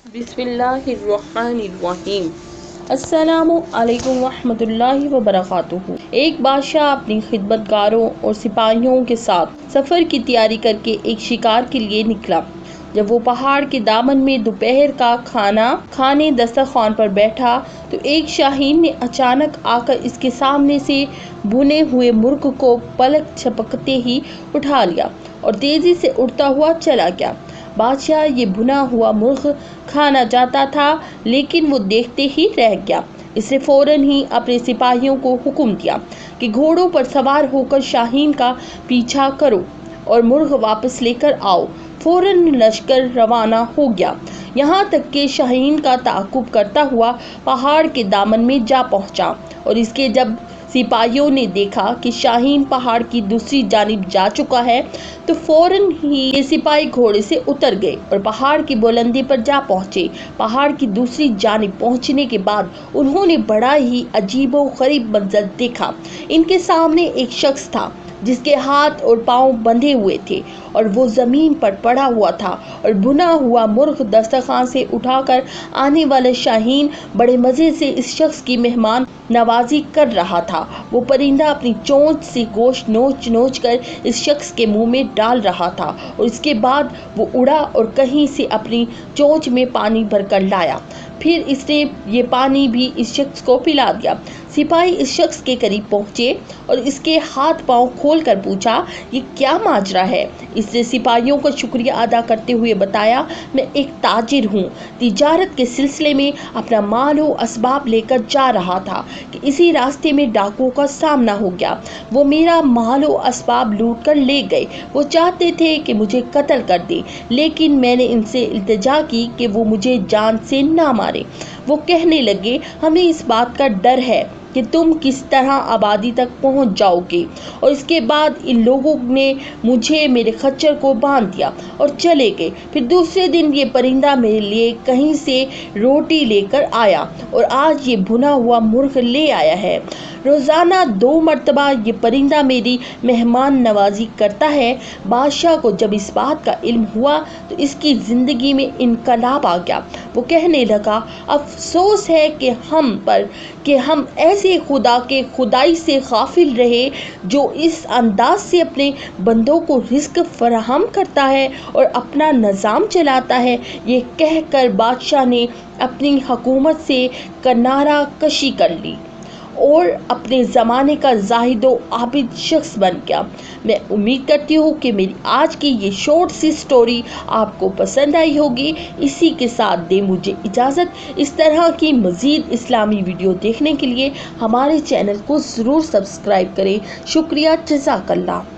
बिस्मिल्लाहिर्रहमानिर्रहीम। अस्सलामु अलैकुम वरहमतुल्लाहि वबरकातुहू। एक बादशाह अपनी खिदमतगारों और सिपाहियों के साथ सफ़र की तैयारी करके एक शिकार के लिए निकला। जब वो पहाड़ के दामन में दोपहर का खाना खाने दस्तरखान पर बैठा तो एक शाहीन ने अचानक आकर इसके सामने से भुने हुए मुर्ग को पलक झपकते ही उठा लिया और तेजी से उड़ता हुआ चला गया। बादशाह ये भुना हुआ मुर्ग खाना चाहता था, लेकिन वो देखते ही रह गया। इसने फौरन ही अपने सिपाहियों को हुक्म दिया कि घोड़ों पर सवार होकर शाहीन का पीछा करो और मुर्ग वापस लेकर आओ। फौरन लश्कर रवाना हो गया, यहाँ तक कि शाहीन का ताक़ुब करता हुआ पहाड़ के दामन में जा पहुँचा। और इसके जब सिपाहियों ने देखा कि शाहीन पहाड़ की दूसरी जानिब जा चुका है तो फौरन ही ये सिपाही घोड़े से उतर गए और पहाड़ की बुलंदी पर जा पहुंचे। पहाड़ की दूसरी जानिब पहुंचने के बाद उन्होंने बड़ा ही अजीबोगरीब मंजर देखा। इनके सामने एक शख्स था जिसके हाथ और पांव बंधे हुए थे और वो ज़मीन पर पड़ा हुआ था और भुना हुआ मुर्ग दस्तरखान से उठाकर आने वाला शाहीन बड़े मज़े से इस शख्स की मेहमान नवाजी कर रहा था। वो परिंदा अपनी चोंच से गोश्त नोच नोच कर इस शख्स के मुंह में डाल रहा था और इसके बाद वो उड़ा और कहीं से अपनी चोंच में पानी भरकर लाया। फिर इसने ये पानी भी इस शख्स को पिला दिया। सिपाही इस शख्स के करीब पहुंचे और इसके हाथ पांव खोल कर पूछा, ये क्या माजरा है? इसने सिपाहियों का शुक्रिया अदा करते हुए बताया, मैं एक ताजिर हूँ, तिजारत के सिलसिले में अपना माल व असबाब लेकर जा रहा था कि इसी रास्ते में डाकुओं का सामना हो गया। वो मेरा माल व असबाब लूट कर ले गए। वो चाहते थे कि मुझे कत्ल कर दे, लेकिन मैंने इनसे इल्तिजा की कि वो मुझे जान से ना मारे। वो कहने लगे, हमें इस बात का डर है कि तुम किस तरह आबादी तक पहुंच जाओगे। और इसके बाद इन लोगों ने मुझे मेरे खच्चर को बांध दिया और चले गए। फिर दूसरे दिन ये परिंदा मेरे लिए कहीं से रोटी लेकर आया और आज ये भुना हुआ मुर्ग ले आया है। रोज़ाना 2 मरतबा ये परिंदा मेरी मेहमान नवाजी करता है। बादशाह को जब इस बात का इल्म हुआ तो इसकी ज़िंदगी में इनकलाब आ गया। वो कहने लगा, अफसोस है कि हम ऐसे खुदा के खुदाई से गाफिल रहे जो इस अंदाज से अपने बंदों को रिस्क फराहम करता है और अपना निज़ाम चलाता है। ये कहकर बादशाह ने अपनी हुकूमत से किनारा कशी कर ली और अपने ज़माने का ज़ाहिद व आबिद शख्स बन गया। मैं उम्मीद करती हूँ कि मेरी आज की ये शॉर्ट सी स्टोरी आपको पसंद आई होगी। इसी के साथ दे मुझे इजाज़त। इस तरह की मज़ीद इस्लामी वीडियो देखने के लिए हमारे चैनल को ज़रूर सब्सक्राइब करें। शुक्रिया, जज़ाकल्लाह।